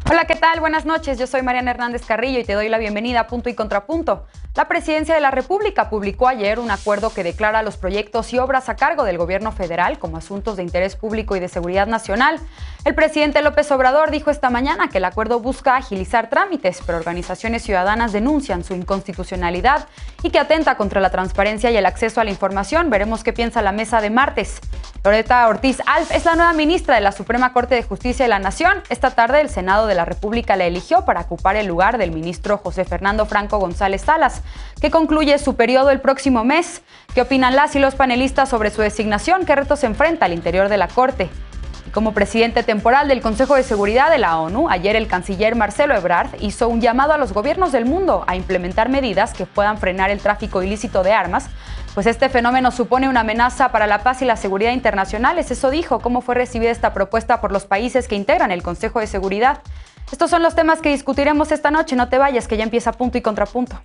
Hola, ¿qué tal? Buenas noches. Yo soy Mariana Hernández Carrillo y te doy la bienvenida a Punto y Contrapunto. La Presidencia de la República publicó ayer un acuerdo que declara los proyectos y obras a cargo del gobierno federal como asuntos de interés público y de seguridad nacional. El presidente López Obrador dijo esta mañana que el acuerdo busca agilizar trámites, pero organizaciones ciudadanas denuncian su inconstitucionalidad y que atenta contra la transparencia y el acceso a la información. Veremos qué piensa la mesa de martes. Loreta Ortiz Alf es la nueva ministra de la Suprema Corte de Justicia de la Nación. Esta tarde el Senado de la República la eligió para ocupar el lugar del ministro José Fernando Franco González Salas, que concluye su periodo el próximo mes. ¿Qué opinan las y los panelistas sobre su designación? ¿Qué retos se enfrenta al interior de la Corte? Y como presidente temporal del Consejo de Seguridad de la ONU, ayer el canciller Marcelo Ebrard hizo un llamado a los gobiernos del mundo a implementar medidas que puedan frenar el tráfico ilícito de armas, pues este fenómeno supone una amenaza para la paz y la seguridad internacionales. Eso dijo. ¿Cómo fue recibida esta propuesta por los países que integran el Consejo de Seguridad? Estos son los temas que discutiremos esta noche. No te vayas, que ya empieza Punto y Contrapunto.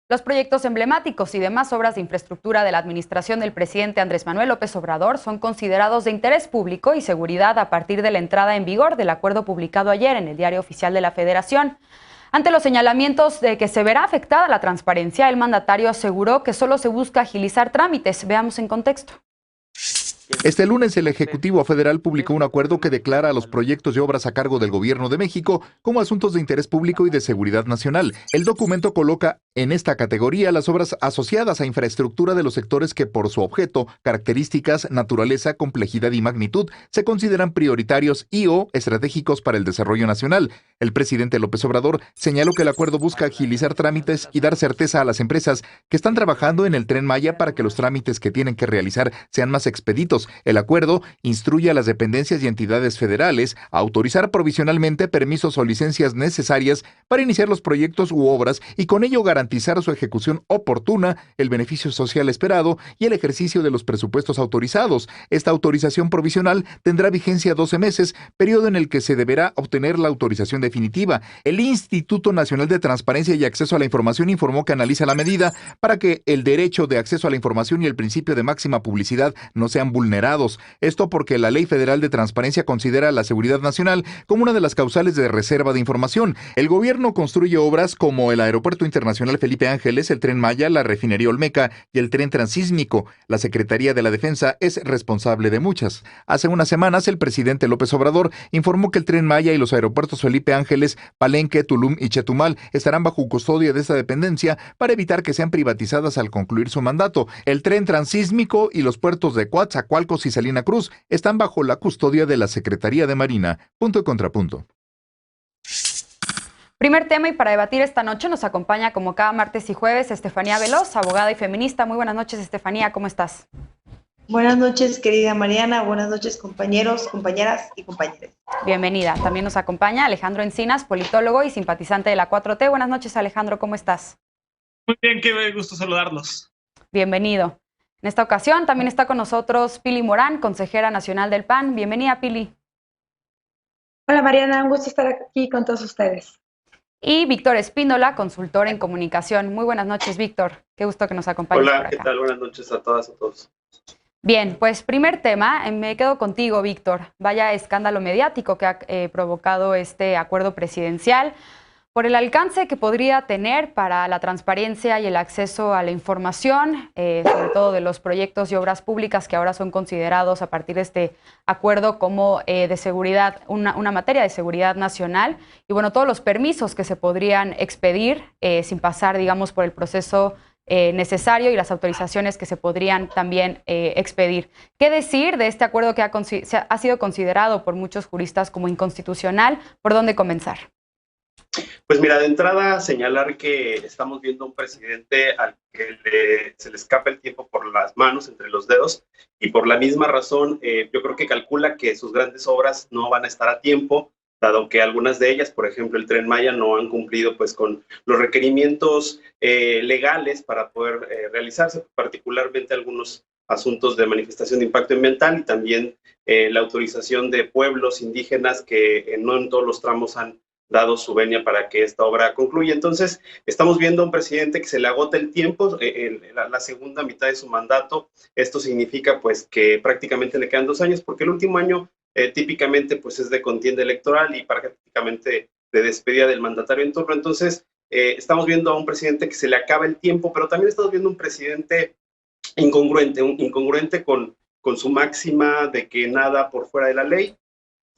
Los proyectos emblemáticos y demás obras de infraestructura de la administración del presidente Andrés Manuel López Obrador son considerados de interés público y seguridad a partir de la entrada en vigor del acuerdo publicado ayer en el Diario Oficial de la Federación. Ante los señalamientos de que se verá afectada la transparencia, el mandatario aseguró que solo se busca agilizar trámites. Veamos en contexto. Este lunes el Ejecutivo Federal publicó un acuerdo que declara a los proyectos y obras a cargo del Gobierno de México como asuntos de interés público y de seguridad nacional. El documento coloca en esta categoría las obras asociadas a infraestructura de los sectores que por su objeto, características, naturaleza, complejidad y magnitud se consideran prioritarios y o estratégicos para el desarrollo nacional. El presidente López Obrador señaló que el acuerdo busca agilizar trámites y dar certeza a las empresas que están trabajando en el Tren Maya para que los trámites que tienen que realizar sean más expeditos. El acuerdo instruye a las dependencias y entidades federales a autorizar provisionalmente permisos o licencias necesarias para iniciar los proyectos u obras y con ello garantizar su ejecución oportuna, el beneficio social esperado y el ejercicio de los presupuestos autorizados. Esta autorización provisional tendrá vigencia 12 meses, periodo en el que se deberá obtener la autorización definitiva. El Instituto Nacional de Transparencia y Acceso a la Información informó que analiza la medida para que el derecho de acceso a la información y el principio de máxima publicidad no sean vulnerados. Esto porque la Ley Federal de Transparencia considera la seguridad nacional como una de las causales de reserva de información. El gobierno construye obras como el Aeropuerto Internacional Felipe Ángeles, el Tren Maya, la Refinería Olmeca y el Tren Transísmico. La Secretaría de la Defensa es responsable de muchas. Hace unas semanas, el presidente López Obrador informó que el Tren Maya y los aeropuertos Felipe Ángeles, Palenque, Tulum y Chetumal estarán bajo custodia de esta dependencia para evitar que sean privatizadas al concluir su mandato. El Tren Transísmico y los puertos de Coatzacoalcos y Salina Cruz están bajo la custodia de la Secretaría de Marina. Punto y contrapunto. Primer tema, y para debatir esta noche nos acompaña como cada martes y jueves Estefanía Veloz, abogada y feminista. Muy buenas noches, Estefanía, ¿cómo estás? Buenas noches, querida Mariana. Buenas noches, compañeros, compañeras y compañeros. Bienvenida. También nos acompaña Alejandro Encinas, politólogo y simpatizante de la 4T. Buenas noches, Alejandro, ¿cómo estás? Muy bien, qué gusto saludarlos. Bienvenido. En esta ocasión también está con nosotros Pili Morán, consejera nacional del PAN. Bienvenida, Pili. Hola, Mariana, un gusto estar aquí con todos ustedes. Y Víctor Espíndola, consultor en comunicación. Muy buenas noches, Víctor. Qué gusto que nos acompañes. Hola, ¿qué tal? Buenas noches a todas y a todos. Bien, pues primer tema, me quedo contigo, Víctor. Vaya escándalo mediático que ha provocado este acuerdo presidencial por el alcance que podría tener para la transparencia y el acceso a la información, sobre todo de los proyectos y obras públicas que ahora son considerados a partir de este acuerdo como de seguridad, una materia de seguridad nacional. Y bueno, todos los permisos que se podrían expedir sin pasar, digamos, por el proceso necesario y las autorizaciones que se podrían también expedir. ¿Qué decir de este acuerdo que ha sido considerado por muchos juristas como inconstitucional? ¿Por dónde comenzar? Pues mira, de entrada señalar que estamos viendo un presidente al que se le escapa el tiempo por las manos, entre los dedos, y por la misma razón yo creo que calcula que sus grandes obras no van a estar a tiempo, dado que algunas de ellas, por ejemplo el Tren Maya, no han cumplido pues con los requerimientos legales para poder realizarse, particularmente algunos asuntos de manifestación de impacto ambiental y también la autorización de pueblos indígenas que no en todos los tramos han dado su venia para que esta obra concluya. Entonces, estamos viendo a un presidente que se le agota el tiempo, la segunda mitad de su mandato. Esto significa pues que prácticamente le quedan 2 años, porque el último año típicamente pues es de contienda electoral y prácticamente de despedida del mandatario en turno. Entonces, estamos viendo a un presidente que se le acaba el tiempo, pero también estamos viendo un presidente incongruente con su máxima de que nada por fuera de la ley.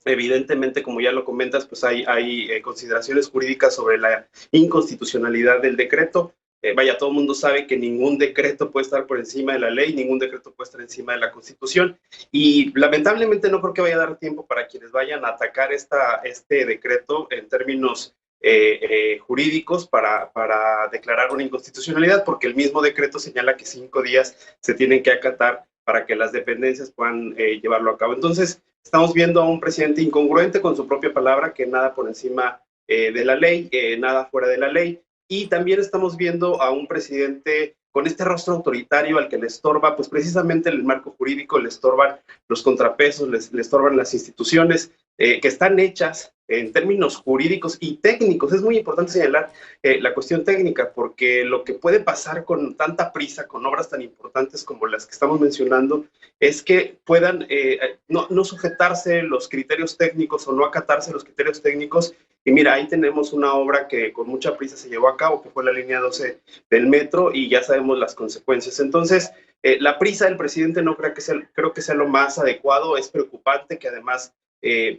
Evidentemente, como ya lo comentas, pues hay consideraciones jurídicas sobre la inconstitucionalidad del decreto. Vaya, todo el mundo sabe que ningún decreto puede estar por encima de la ley, ningún decreto puede estar encima de la Constitución, y lamentablemente no creo que vaya a dar tiempo para quienes vayan a atacar este decreto en términos jurídicos para declarar una inconstitucionalidad, porque el mismo decreto señala que 5 días se tienen que acatar para que las dependencias puedan llevarlo a cabo. Entonces, estamos viendo a un presidente incongruente con su propia palabra, que nada por encima de la ley, nada fuera de la ley, y también estamos viendo a un presidente con este rostro autoritario al que le estorba, pues precisamente el marco jurídico, le estorban los contrapesos, le estorban las instituciones que están hechas en términos jurídicos y técnicos. Es muy importante señalar la cuestión técnica, porque lo que puede pasar con tanta prisa, con obras tan importantes como las que estamos mencionando, es que puedan no sujetarse los criterios técnicos o no acatarse los criterios técnicos. Y mira, ahí tenemos una obra que con mucha prisa se llevó a cabo, que fue la línea 12 del metro, y ya sabemos las consecuencias. Entonces, la prisa del presidente no creo que sea lo más adecuado. Es preocupante que además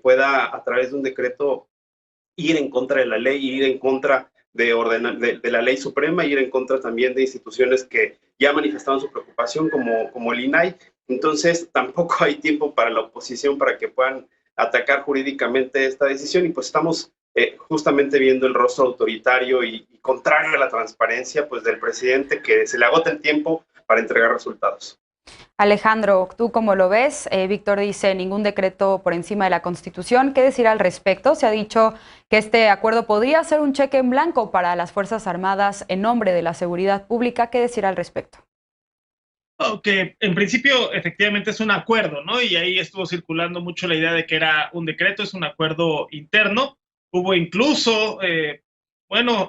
pueda, a través de un decreto, ir en contra de la ley, ir en contra de la ley suprema, ir en contra también de instituciones que ya manifestaban su preocupación, como el INAI. Entonces, tampoco hay tiempo para la oposición para que puedan atacar jurídicamente esta decisión, y pues estamos justamente viendo el rostro autoritario y contrario a la transparencia pues del presidente, que se le agota el tiempo para entregar resultados. Alejandro, ¿tú cómo lo ves? Víctor dice ningún decreto por encima de la Constitución. ¿Qué decir al respecto? Se ha dicho que este acuerdo podría ser un cheque en blanco para las Fuerzas Armadas en nombre de la seguridad pública. ¿Qué decir al respecto? Que en principio efectivamente es un acuerdo, ¿no? Y ahí estuvo circulando mucho la idea de que era un decreto, es un acuerdo interno. Hubo incluso,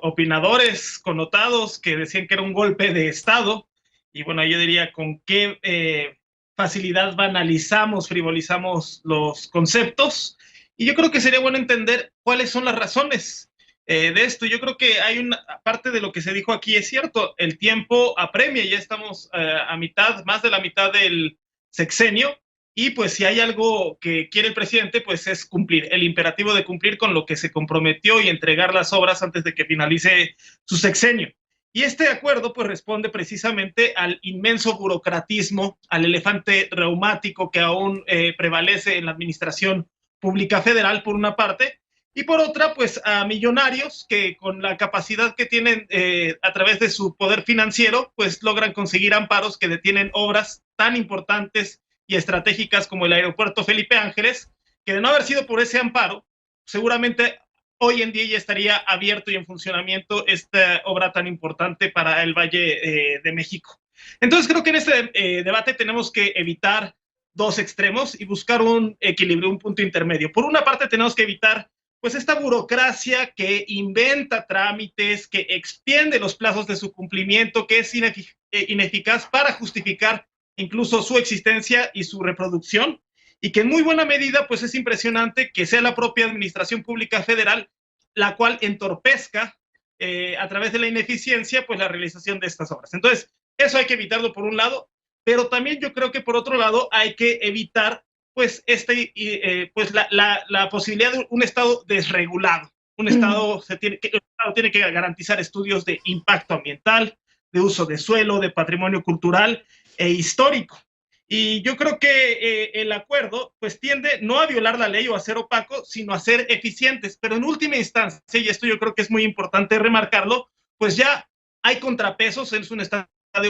opinadores connotados que decían que era un golpe de Estado. Y bueno, yo diría con qué facilidad banalizamos, frivolizamos los conceptos. Y yo creo que sería bueno entender cuáles son las razones de esto. Yo creo que hay una parte de lo que se dijo aquí, es cierto, el tiempo apremia, ya estamos a mitad, más de la mitad del sexenio, y pues si hay algo que quiere el presidente, pues es cumplir, el imperativo de cumplir con lo que se comprometió y entregar las obras antes de que finalice su sexenio. Y este acuerdo pues responde precisamente al inmenso burocratismo, al elefante reumático que aún prevalece en la administración pública federal, por una parte, y por otra, pues a millonarios que con la capacidad que tienen a través de su poder financiero, pues logran conseguir amparos que detienen obras tan importantes y estratégicas como el aeropuerto Felipe Ángeles, que de no haber sido por ese amparo, seguramente hoy en día ya estaría abierto y en funcionamiento esta obra tan importante para el Valle de México. Entonces creo que en este debate tenemos que evitar dos extremos y buscar un equilibrio, un punto intermedio. Por una parte tenemos que evitar pues esta burocracia que inventa trámites, que extiende los plazos de su cumplimiento, que es ineficaz para justificar incluso su existencia y su reproducción, y que en muy buena medida pues es impresionante que sea la propia Administración Pública Federal la cual entorpezca a través de la ineficiencia pues la realización de estas obras. Entonces, eso hay que evitarlo por un lado, pero también yo creo que por otro lado hay que evitar pues la posibilidad de un Estado desregulado. Un Estado tiene que garantizar estudios de impacto ambiental, de uso de suelo, de patrimonio cultural e histórico. Y yo creo que el acuerdo pues tiende no a violar la ley o a ser opaco, sino a ser eficientes. Pero en última instancia, y esto yo creo que es muy importante remarcarlo, pues ya hay contrapesos, es un Estado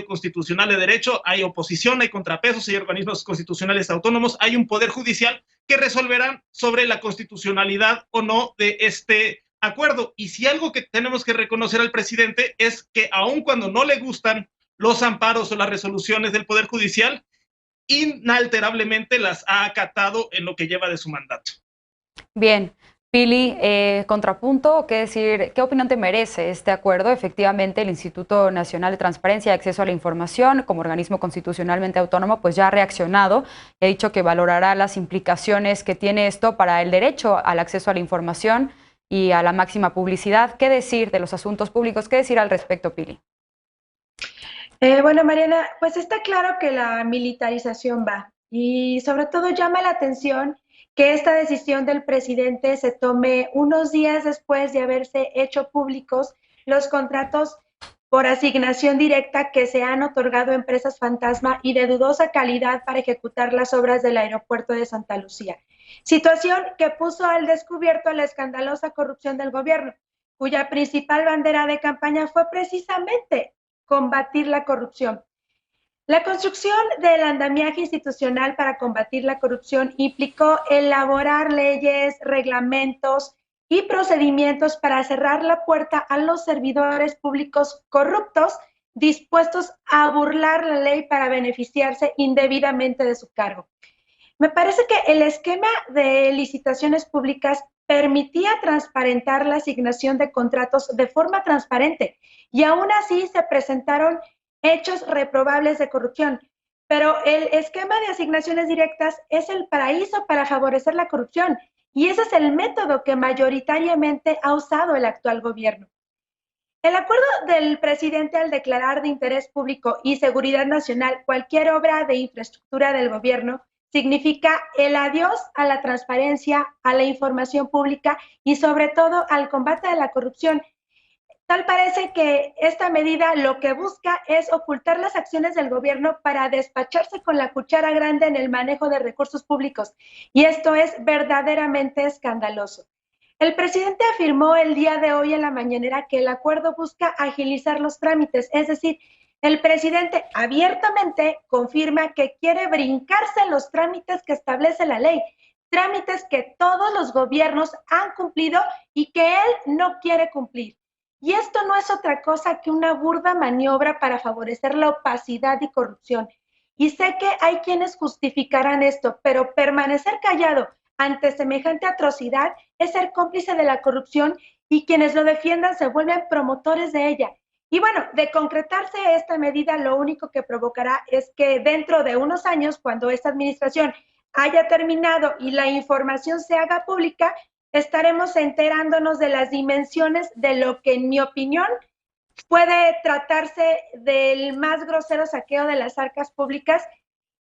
constitucional de derecho, hay oposición, hay contrapesos, hay organismos constitucionales autónomos, hay un poder judicial que resolverán sobre la constitucionalidad o no de este acuerdo. Y si algo que tenemos que reconocer al presidente es que aun cuando no le gustan los amparos o las resoluciones del poder judicial, inalterablemente las ha acatado en lo que lleva de su mandato. Bien, Pili, contrapunto, ¿qué decir? ¿Qué opinión te merece este acuerdo? Efectivamente, el Instituto Nacional de Transparencia y Acceso a la Información, como organismo constitucionalmente autónomo, pues ya ha reaccionado y ha dicho que valorará las implicaciones que tiene esto para el derecho al acceso a la información y a la máxima publicidad. ¿Qué decir de los asuntos públicos? ¿Qué decir al respecto, Pili? Bueno, Mariana, pues está claro que la militarización va y sobre todo llama la atención que esta decisión del presidente se tome unos días después de haberse hecho públicos los contratos por asignación directa que se han otorgado a empresas fantasma y de dudosa calidad para ejecutar las obras del aeropuerto de Santa Lucía. Situación que puso al descubierto la escandalosa corrupción del gobierno, cuya principal bandera de campaña fue precisamente combatir la corrupción. La construcción del andamiaje institucional para combatir la corrupción implicó elaborar leyes, reglamentos y procedimientos para cerrar la puerta a los servidores públicos corruptos dispuestos a burlar la ley para beneficiarse indebidamente de su cargo. Me parece que el esquema de licitaciones públicas permitía transparentar la asignación de contratos de forma transparente y aún así se presentaron hechos reprobables de corrupción. Pero el esquema de asignaciones directas es el paraíso para favorecer la corrupción y ese es el método que mayoritariamente ha usado el actual gobierno. El acuerdo del presidente al declarar de interés público y seguridad nacional cualquier obra de infraestructura del gobierno significa el adiós a la transparencia, a la información pública y sobre todo al combate de la corrupción. Tal parece que esta medida lo que busca es ocultar las acciones del gobierno para despacharse con la cuchara grande en el manejo de recursos públicos. Y esto es verdaderamente escandaloso. El presidente afirmó el día de hoy en la mañanera que el acuerdo busca agilizar los trámites, es decir, el presidente abiertamente confirma que quiere brincarse los trámites que establece la ley, trámites que todos los gobiernos han cumplido y que él no quiere cumplir. Y esto no es otra cosa que una burda maniobra para favorecer la opacidad y corrupción. Y sé que hay quienes justificarán esto, pero permanecer callado ante semejante atrocidad es ser cómplice de la corrupción y quienes lo defiendan se vuelven promotores de ella. Y bueno, de concretarse esta medida, lo único que provocará es que dentro de unos años, cuando esta administración haya terminado y la información se haga pública, estaremos enterándonos de las dimensiones de lo que, en mi opinión, puede tratarse del más grosero saqueo de las arcas públicas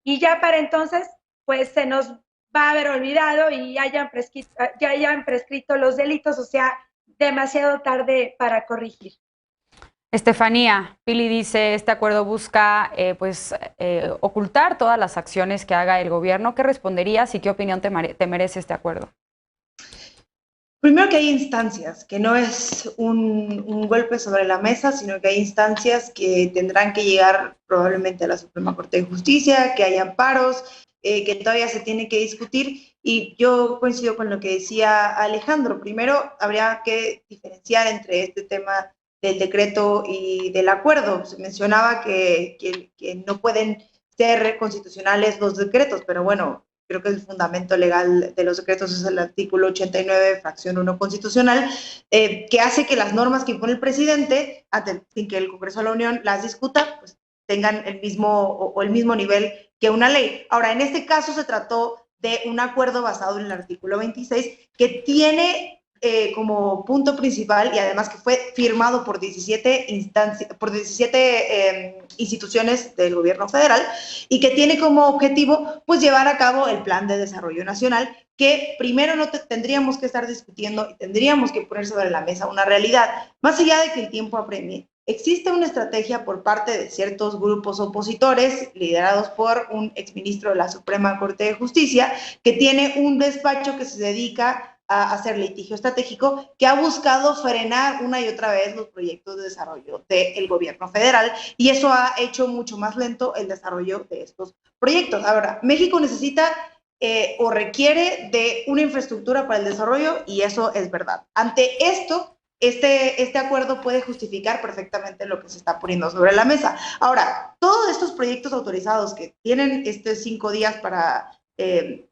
y ya para entonces, pues se nos va a haber olvidado y ya hayan prescrito los delitos, o sea, demasiado tarde para corregir. Estefanía, Pili dice, este acuerdo busca ocultar todas las acciones que haga el gobierno. ¿Qué responderías y qué opinión te merece este acuerdo? Primero que hay instancias, que no es un golpe sobre la mesa, sino que hay instancias que tendrán que llegar probablemente a la Suprema Corte de Justicia, que hay amparos, que todavía se tiene que discutir, y yo coincido con lo que decía Alejandro. Primero, habría que diferenciar entre este tema del decreto y del acuerdo. Se mencionaba que no pueden ser constitucionales los decretos, pero bueno, creo que el fundamento legal de los decretos es el artículo 89, fracción 1 constitucional, que hace que las normas que impone el presidente, sin que el Congreso de la Unión las discuta, pues tengan el mismo nivel que una ley. Ahora, en este caso se trató de un acuerdo basado en el artículo 26, que tiene como punto principal, y además que fue firmado por 17 instituciones del gobierno federal, y que tiene como objetivo pues llevar a cabo el Plan de Desarrollo Nacional, que primero no tendríamos que estar discutiendo y tendríamos que poner sobre la mesa una realidad. Más allá de que el tiempo apremie, existe una estrategia por parte de ciertos grupos opositores, liderados por un exministro de la Suprema Corte de Justicia, que tiene un despacho que se dedica a hacer litigio estratégico, que ha buscado frenar una y otra vez los proyectos de desarrollo del gobierno federal, y eso ha hecho mucho más lento el desarrollo de estos proyectos. Ahora, México necesita o requiere de una infraestructura para el desarrollo, y eso es verdad. Ante esto, este acuerdo puede justificar perfectamente lo que se está poniendo sobre la mesa. Ahora, todos estos proyectos autorizados que tienen 5 días para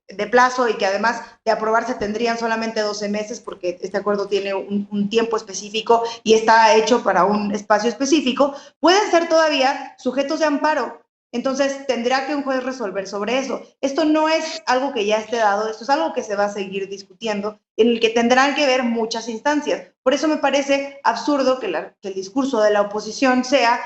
de plazo y que además de aprobarse tendrían solamente 12 meses porque este acuerdo tiene un tiempo específico y está hecho para un espacio específico, pueden ser todavía sujetos de amparo. Entonces tendrá que un juez resolver sobre eso. Esto no es algo que ya esté dado, esto es algo que se va a seguir discutiendo, en el que tendrán que ver muchas instancias. Por eso me parece absurdo que el discurso de la oposición sea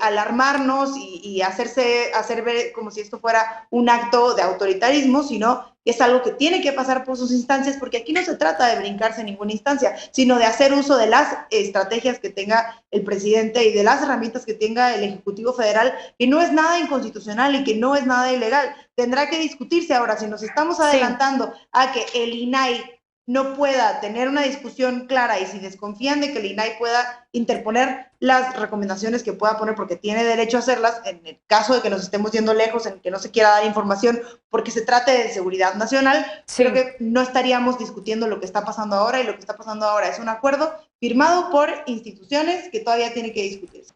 alarmarnos y hacer ver como si esto fuera un acto de autoritarismo, sino que es algo que tiene que pasar por sus instancias, porque aquí no se trata de brincarse en ninguna instancia, sino de hacer uso de las estrategias que tenga el presidente y de las herramientas que tenga el Ejecutivo Federal, que no es nada inconstitucional y que no es nada ilegal. Tendrá que discutirse. Ahora, si nos estamos adelantando a que el INAI no pueda tener una discusión clara y si desconfían de que el INAI pueda interponer las recomendaciones que pueda poner porque tiene derecho a hacerlas, en el caso de que nos estemos yendo lejos, en que no se quiera dar información porque se trate de seguridad nacional, creo que no estaríamos discutiendo lo que está pasando ahora, y lo que está pasando ahora es un acuerdo firmado por instituciones que todavía tiene que discutirse.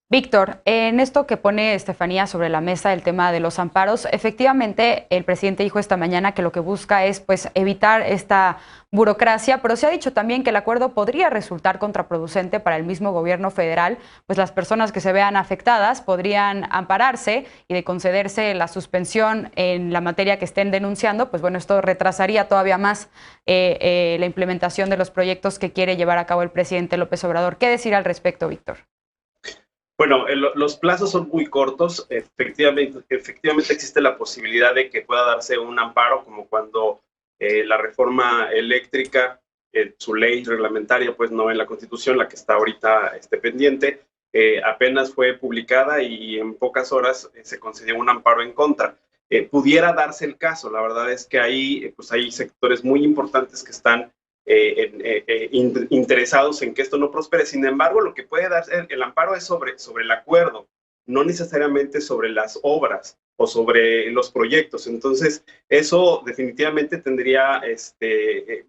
Víctor, en esto que pone Estefanía sobre la mesa, el tema de los amparos, efectivamente el presidente dijo esta mañana que lo que busca es pues evitar esta burocracia, pero se ha dicho también que el acuerdo podría resultar contraproducente para el mismo gobierno federal, pues las personas que se vean afectadas podrían ampararse y de concederse la suspensión en la materia que estén denunciando, pues bueno, esto retrasaría todavía más la implementación de los proyectos que quiere llevar a cabo el presidente López Obrador. ¿Qué decir al respecto, Víctor? Bueno, los plazos son muy cortos. Efectivamente existe la posibilidad de que pueda darse un amparo, como cuando la reforma eléctrica, su ley reglamentaria, pues no en la Constitución, la que está ahorita pendiente, apenas fue publicada y en pocas horas se concedió un amparo en contra. Pudiera darse el caso. La verdad es que ahí pues hay sectores muy importantes que están interesados en que esto no prospere. Sin embargo, lo que puede dar el amparo es sobre el acuerdo, no necesariamente sobre las obras o sobre los proyectos. Entonces, eso definitivamente tendría,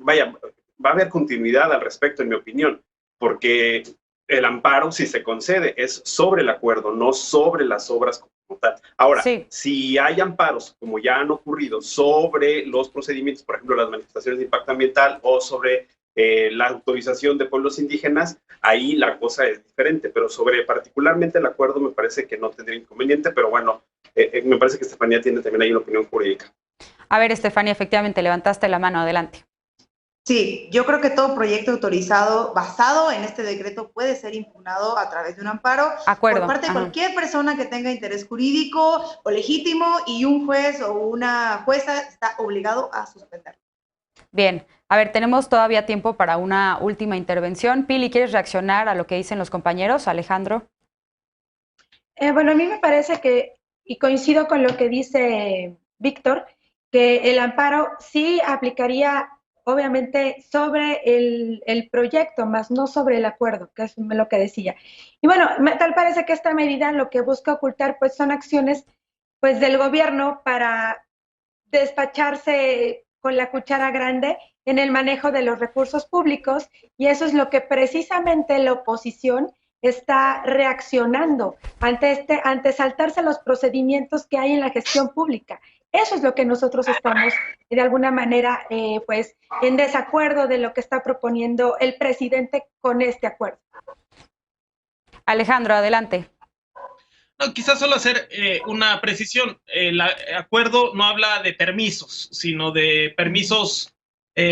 va a haber continuidad al respecto, en mi opinión, porque el amparo, si se concede, es sobre el acuerdo, no sobre las obras como tal. Ahora, si hay amparos, como ya han ocurrido, sobre los procedimientos, por ejemplo, las manifestaciones de impacto ambiental o sobre la autorización de pueblos indígenas, ahí la cosa es diferente, pero sobre particularmente el acuerdo me parece que no tendría inconveniente, pero bueno, me parece que Estefanía tiene también ahí una opinión jurídica. A ver, Estefanía, efectivamente, levantaste la mano, adelante. Sí, yo creo que todo proyecto autorizado basado en este decreto puede ser impugnado a través de un amparo por parte de cualquier persona que tenga interés jurídico o legítimo, y un juez o una jueza está obligado a suspenderlo. Bien, a ver, tenemos todavía tiempo para una última intervención. Pili, ¿quieres reaccionar a lo que dicen los compañeros? Alejandro. Bueno, a mí me parece que, y coincido con lo que dice Víctor, que el amparo sí aplicaría obviamente sobre el proyecto, más no sobre el acuerdo, que es lo que decía. Y bueno, tal parece que esta medida lo que busca ocultar pues son acciones pues del gobierno para despacharse con la cuchara grande en el manejo de los recursos públicos, y eso es lo que precisamente la oposición está reaccionando ante saltarse los procedimientos que hay en la gestión pública. Eso es lo que nosotros estamos, de alguna manera, pues, en desacuerdo de lo que está proponiendo el presidente con este acuerdo. Alejandro, adelante. No, quizás solo hacer una precisión. El acuerdo no habla de permisos, sino de permisos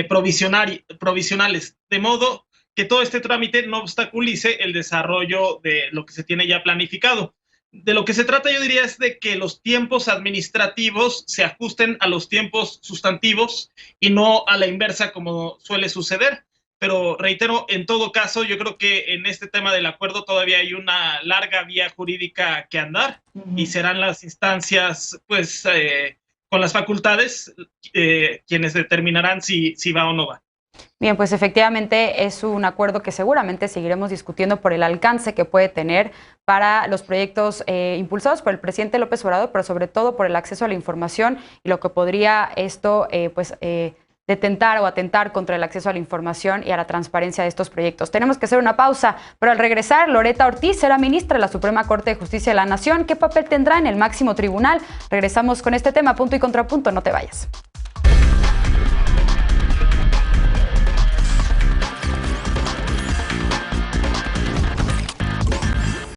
provisionales, de modo que todo este trámite no obstaculice el desarrollo de lo que se tiene ya planificado. De lo que se trata, yo diría, es de que los tiempos administrativos se ajusten a los tiempos sustantivos y no a la inversa como suele suceder. Pero reitero, en todo caso, yo creo que en este tema del acuerdo todavía hay una larga vía jurídica que andar, y serán las instancias, pues, con las facultades, quienes determinarán si va o no va. Bien, pues efectivamente es un acuerdo que seguramente seguiremos discutiendo por el alcance que puede tener para los proyectos impulsados por el presidente López Obrador, pero sobre todo por el acceso a la información y lo que podría esto tentar o atentar contra el acceso a la información y a la transparencia de estos proyectos. Tenemos que hacer una pausa, pero al regresar, Loretta Ortiz será ministra de la Suprema Corte de Justicia de la Nación. ¿Qué papel tendrá en el máximo tribunal? Regresamos con este tema, punto y contrapunto, no te vayas.